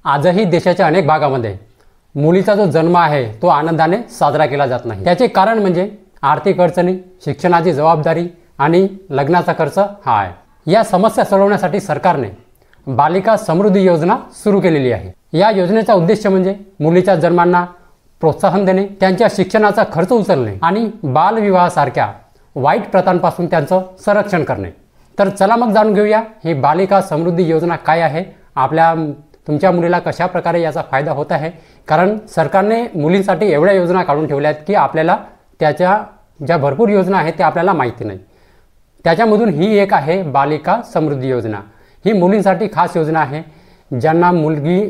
आजही देशाच्या अनेक भागामध्ये मुलीचा जो जन्म आहे तो आनंदाने साजरा केला जात नाही। त्याचे कारण म्हणजे आर्थिक अडचणी, शिक्षणाची जबाबदारी आणि लग्नाचा खर्च हा आहे। या समस्या सोडवण्यासाठी सरकारने बालिका समृद्धी योजना सुरू केलेली आहे। या योजनेचा उद्देश म्हणजे मुलीच्या जन्मांना प्रोत्साहन देणे, त्यांच्या शिक्षणाचा खर्च उचलणे आणि बालविवाहासारख्या वाईट प्रथांपासून त्यांचं संरक्षण करणे। तर चला मग जाणून घेऊया ही बालिका समृद्धी योजना काय आहे, तुमच्या मुलीला कशा प्रकारे याचा फायदा होत आहे। कारण सरकारने मुलींसाठी एवढ्या योजना काढून ठेवल्या आहेत की आपल्याला त्याच्या ज्या भरपूर योजना आहेत त्या आपल्याला माहिती नाही। त्याच्यामधून ही एक आहे बालिका समृद्धी योजना। ही मुलींसाठी खास योजना आहे। ज्यांना मुलगी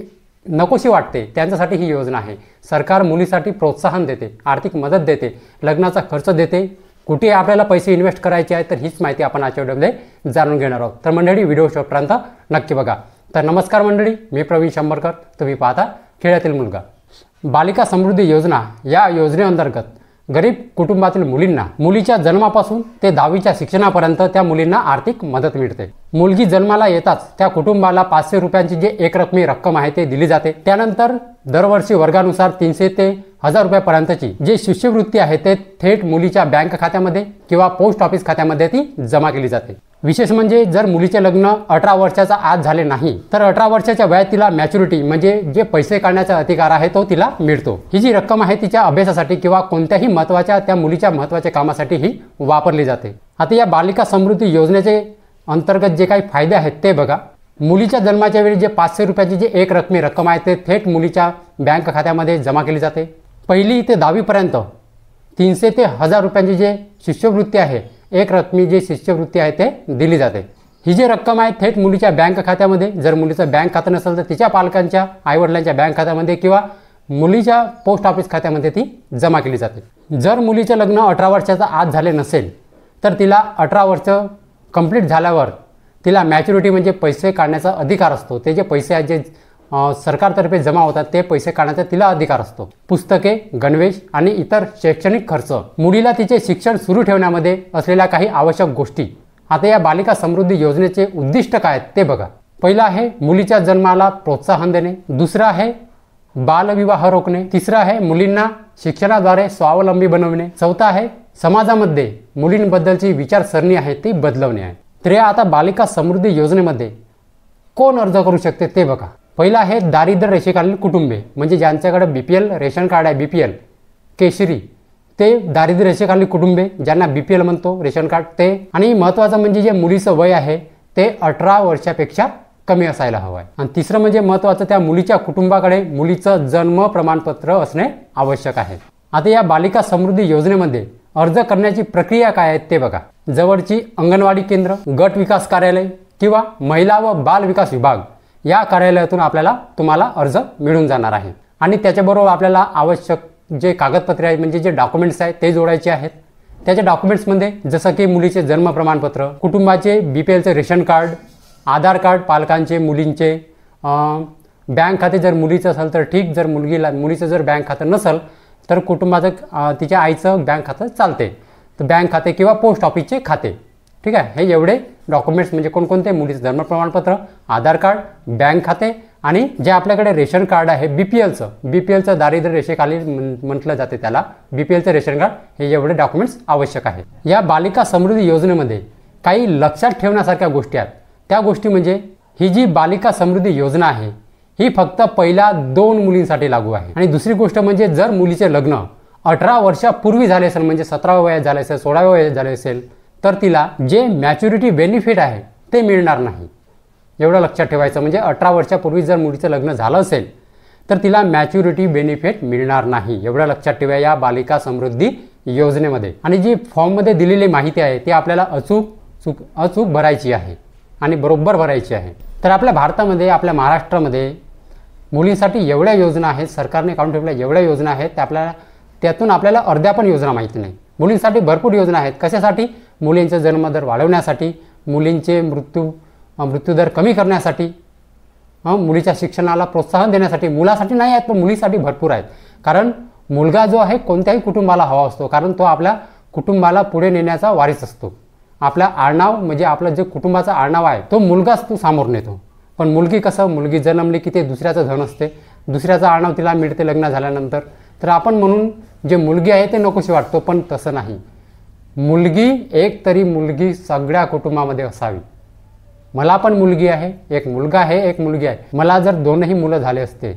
नकोशी वाटते त्यांच्यासाठी ही योजना आहे। सरकार मुलीसाठी प्रोत्साहन देते, आर्थिक मदत देते, लग्नाचा खर्च देते, कुठे आपल्याला पैसे इन्व्हेस्ट करायचे आहेत तर हीच माहिती आपण आजच्या व्हिडिओमध्ये जाणून घेणार आहोत। तर मंडळी व्हिडिओ शेवटपर्यंत नक्की बघा। तर नमस्कार मंडळी, मी प्रवीण शंभरकर, तुम्ही पाहता खेड्यातील मुलगा। बालिका समृद्धी योजना या योजनेअंतर्गत गरीब कुटुंबातील मुलींना मुलीच्या जन्मापासून ते 10वीच्या शिक्षणापर्यंत त्या मुलींना आर्थिक मदत मिळते। मुलगी जन्माला येताच त्या कुटुंबाला 500 रुपयांची जे एक रकमी रक्कम आहे ते दिली जाते। त्यानंतर दरवर्षी वर्गानुसार 300 ते 1000 रुपयापर्यंतची जे शिष्यवृत्ती आहे ते थेट मुलीच्या बँक खात्यामध्ये किंवा पोस्ट ऑफिस खात्यामध्ये ती जमा केली जाते। विशेष म्हणजे जर मुलीचे लग्न 18 वर्षाचा आज झाले नाही तर 18 वर्षाच्या वयात तिला मॅच्युरिटी म्हणजे जे पैसे काढण्याचा अधिकार आहे तो तिला मिळतो। ही जी रक्कम आहे तिच्या अभ्यासासाठी किंवा कोणत्याही महत्त्वाच्या त्या मुलीच्या महत्त्वाच्या कामासाठी ही वापरली जाते। आता या बालिका समृद्धी योजनेचे अंतर्गत जे काही फायदे आहेत ते बघा। मुलीच्या जन्माच्या वेळी जे 500 रुपयाची जे एक रकमी रक्कम आहे ते थेट मुलीच्या बँक खात्यामध्ये जमा केली जाते। 1ली ते 10वी पर्यंत 300 ते 1000 रुपयांची जे शिष्यवृत्ती आहे, एक रकमी जे शिष्यवृत्ती आहे ते दिली जाते। ही जी रक्कम आहे थेट मुलीच्या बँक खात्यामध्ये, जर मुलीचं बँक खातं नसेल तर तिच्या पालकांच्या आईवडिलांच्या बँक खात्यामध्ये किंवा मुलीच्या पोस्ट ऑफिस खात्यामध्ये ती जमा केली जाते। जर मुलीचे लग्न 18 वर्षाचा आज झाले नसेल तर तिला 18 वर्ष कंप्लीट झाल्यावर तिला मॅच्युरिटी म्हणजे पैसे काढण्याचा अधिकार असतो। ते जे पैसे आहेत जे सरकारतर्फे जमा होतात ते पैसे काढण्याचा तिला अधिकार असतो। पुस्तके, गणवेश आणि इतर शैक्षणिक खर्च, मुलीला तिचे शिक्षण सुरू ठेवण्यामध्ये असलेल्या काही आवश्यक गोष्टी। आता या बालिका समृद्धी योजनेचे उद्दिष्ट काय आहेत ते बघा। पहिलं आहे मुलीच्या जन्माला प्रोत्साहन देणे, दुसरं आहे बालविवाह रोखणे, तिसरं आहे मुलींना शिक्षणाद्वारे स्वावलंबी बनवणे, चौथा आहे समाजामध्ये मुलींबद्दलची विचारसरणी आहे ती बदलवणे आहे। तर या आता बालिका समृद्धी योजनेमध्ये कोण अर्ज करू शकते ते बघा। पहिला आहे दारिद्र्य रेषेखालील कुटुंबे, म्हणजे ज्यांच्याकडे BPL रेशन कार्ड आहे, BPL केशरी, ते दारिद्र्य रेषेखालील कुटुंबे ज्यांना BPL म्हणतो रेशन कार्ड ते। आणि महत्त्वाचं म्हणजे जे मुलीचं वय आहे ते 18 वर्षापेक्षा कमी असायला हवं आहे। आणि तिसरं म्हणजे महत्त्वाचं त्या मुलीच्या कुटुंबाकडे मुलीचं जन्म प्रमाणपत्र असणे आवश्यक आहे। आता या बालिका समृद्धी योजनेमध्ये अर्ज करण्याची प्रक्रिया काय आहे ते बघा। जवळची अंगणवाडी केंद्र, गट विकास कार्यालय किंवा महिला व बाल विकास विभाग या कार्यालयातून तुम्हाला अर्ज मिळून जाणार आहे। आणि त्याच्याबरोबर आपल्याला आवश्यक जे कागदपत्रे आहेत म्हणजे जे डॉक्युमेंट्स आहेत ते जोडायचे आहेत। त्याच्या डॉक्युमेंट्समध्ये जसं की मुलीचे जन्म प्रमाणपत्र, कुटुंबाचे BPLचे रेशन कार्ड, आधार कार्ड पालकांचे, मुलींचे, बँक खाते जर मुलीचं असेल तर ठीक, जर मुलीचं जर बँक खातं नसेल तर कुटुंबाचं तिच्या आईचं बँक खातं चालते, तर बँक खाते किंवा पोस्ट ऑफिसचे खाते, ठीक आहे। हे एवढे डॉक्युमेंट्स म्हणजे कोणकोणते, मुलीचं जन्म प्रमाणपत्र, आधार कार्ड, बँक खाते आणि जे आपल्याकडे रेशन कार्ड आहे BPLचं दारिद्र्य रेषेखाली म्हटलं जाते त्याला, BPLचं रेशन कार्ड, हे एवढे डॉक्युमेंट्स आवश्यक आहे। या बालिका समृद्धी योजनेमध्ये काही लक्षात ठेवण्यासारख्या गोष्टी आहेत। त्या गोष्टी म्हणजे ही जी बालिका समृद्धी योजना आहे ही फक्त पहिल्या 2 मुलींसाठी लागू आहे। आणि दुसरी गोष्ट म्हणजे जर मुलीचे लग्न 18 वर्षापूर्वी झाले असेल, म्हणजे 17व्या वयात झाले असेल, 16व्या वयात झाले असेल तर तिला जे मॅच्युरिटी बेनिफिट आहे ते मिळणार नाही। एवढं लक्षात ठेवायचं, म्हणजे 18 वर्षापूर्वी जर मुलीचं लग्न झालं असेल तर तिला मॅच्युरिटी बेनिफिट मिळणार नाही, एवढं लक्षात ठेवा या बालिका समृद्धी योजनेमध्ये। आणि जी फॉर्ममध्ये दिलेली माहिती आहे ती आपल्याला अचूक भरायची आहे आणि बरोबर भरायची आहे। तर आपल्या भारतामध्ये, आपल्या महाराष्ट्रामध्ये मुलींसाठी एवढ्या योजना आहेत, सरकारने काढून ठेवलेल्या एवढ्या योजना आहेत, त्यातून आपल्याला अर्ध्या पण योजना माहिती नाही। मुलींसाठी भरपूर योजना आहेत। कशासाठी? मुलींचा जन्मदर वाढवण्यासाठी, मुलींचे मृत्यूदर कमी करण्यासाठी, मुलीच्या शिक्षणाला प्रोत्साहन देण्यासाठी। मुलासाठी नाही आहेत पण मुलीसाठी भरपूर आहेत। कारण मुलगा जो आहे कोणत्याही कुटुंबाला हवा असतो, कारण तो आपल्या कुटुंबाला पुढे नेण्याचा वारीस असतो। आपला आडनाव म्हणजे आपलं जे कुटुंबाचं आडनाव आहे तो मुलगाच तो समोर नेतो। पण मुलगी कसं, मुलगी जन्मली की ते दुसऱ्याचं धन असते, दुसऱ्याचं आडनाव तिला मिळते लग्न झाल्यानंतर. तर आपण म्हणून जे मुलगी आहे ते नकोशी वाटतो, पण तसं नाही. मुलगी एक तरी मुलगी सगळ्या कुटुंबामध्ये असावी. मला पण मुलगी आहे, एक मुलगा आहे, एक मुलगी आहे. मला जर दोनही मुलं झाले असते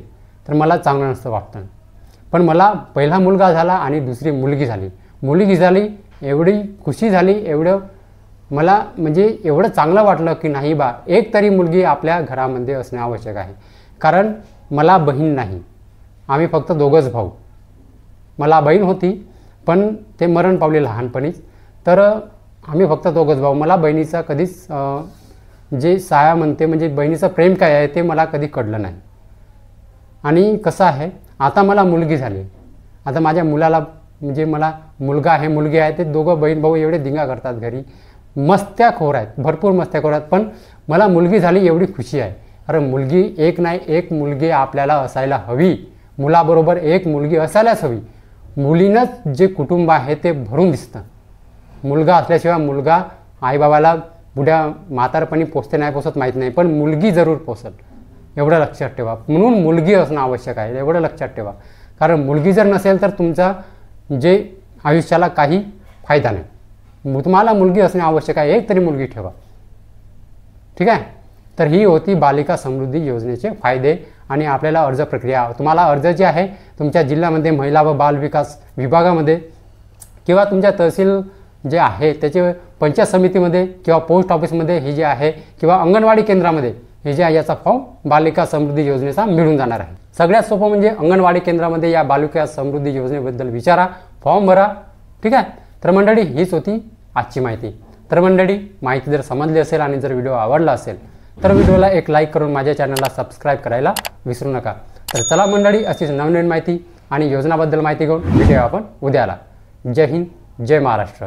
तर मला चांगलं नसतं वाटतं. पण मला पहिला मुलगा झाला आणि दुसरी मुलगी झाली. मुलगी झाली एवढी खुशी झाली, एवढं मला म्हणजे एवढं चांगलं वाटलं की नाही बा, एक तरी मुलगी आपल्या घरामध्ये असणे आवश्यक आहे. कारण मला बहीण नाही, आम्ही फक्त दोघंच भाऊ. मला बहीण होती पण ते मरण पावले लहानपणीच. तर आम्ही फक्त दोघंच भाऊ. मला बहिणीचा कधीच जे साया म्हणते म्हणजे बहिणीचं प्रेम काय आहे ते मला कधी कळलं नाही. आणि कसं आहे, आता मला मुलगी झाली. आता माझ्या मुलाला म्हणजे मला मुलगा आहे, मुलगी आहे, ते दोघं बहीण भाऊ एवढे धिंगा करतात घरी, मस्त्याखोर आहेत, भरपूर मस्त्याखोर आहेत. पण मला मुलगी झाली एवढी खुशी आहे. अरे मुलगी एक नाही, एक मुलगी आपल्याला असायला हवी. मुलाबरोबर एक मुलगी असायलाच हवी. मुलीनंच जे कुटुंब आहे ते भरून दिसतं. मुलगा असल्याशिवाय मुलगा आईबाबाला बुड्या म्हातारपणी पोचते नाही पोचत माहीत नाही, पण मुलगी जरूर पोचल, एवढं लक्षात ठेवा. म्हणून मुलगी असणं आवश्यक आहे, एवढं लक्षात ठेवा. कारण मुलगी जर नसेल तर तुमचा जे आयुष्याला काही फायदा नाही. तुम्हाला मुलगी असणे आवश्यक आहे, एक तरी मुलगी ठेवा. ठीक आहे. तर ही होती बालिका समृद्धी योजनेचे फायदे आणि आपल्याला अर्ज प्रक्रिया. तुम्हाला अर्ज जे आहे तुमच्या जिल्ह्यामध्ये महिला व बाल विकास विभागामध्ये किंवा तुमच्या तहसील जे आहे त्याचे पंचायत समितीमध्ये किंवा पोस्ट ऑफिसमध्ये हे जे आहे किंवा अंगणवाडी केंद्रामध्ये हे जे आहे याचा फॉर्म बालिका समृद्धी योजनेचा मिळून जाणार आहे. सगळ्यात सोपं म्हणजे अंगणवाडी केंद्रामध्ये या बालिका समृद्धी योजनेबद्दल विचारा, फॉर्म भरा. ठीक आहे. तर मंडळी हीच होती आजची माहिती. तर मंडळी माहिती जर समजली असेल आणि जर व्हिडिओ आवडला असेल तर व्हिडिओला एक लाईक करून माझ्या चॅनलला सबस्क्राईब करायला विसरू नका. तर चला मंडळी, अशीच नवनवीन माहिती आणि योजनाबद्दल माहिती घेऊन भेटूया आपण उद्याला. जय हिंद, जय महाराष्ट्र.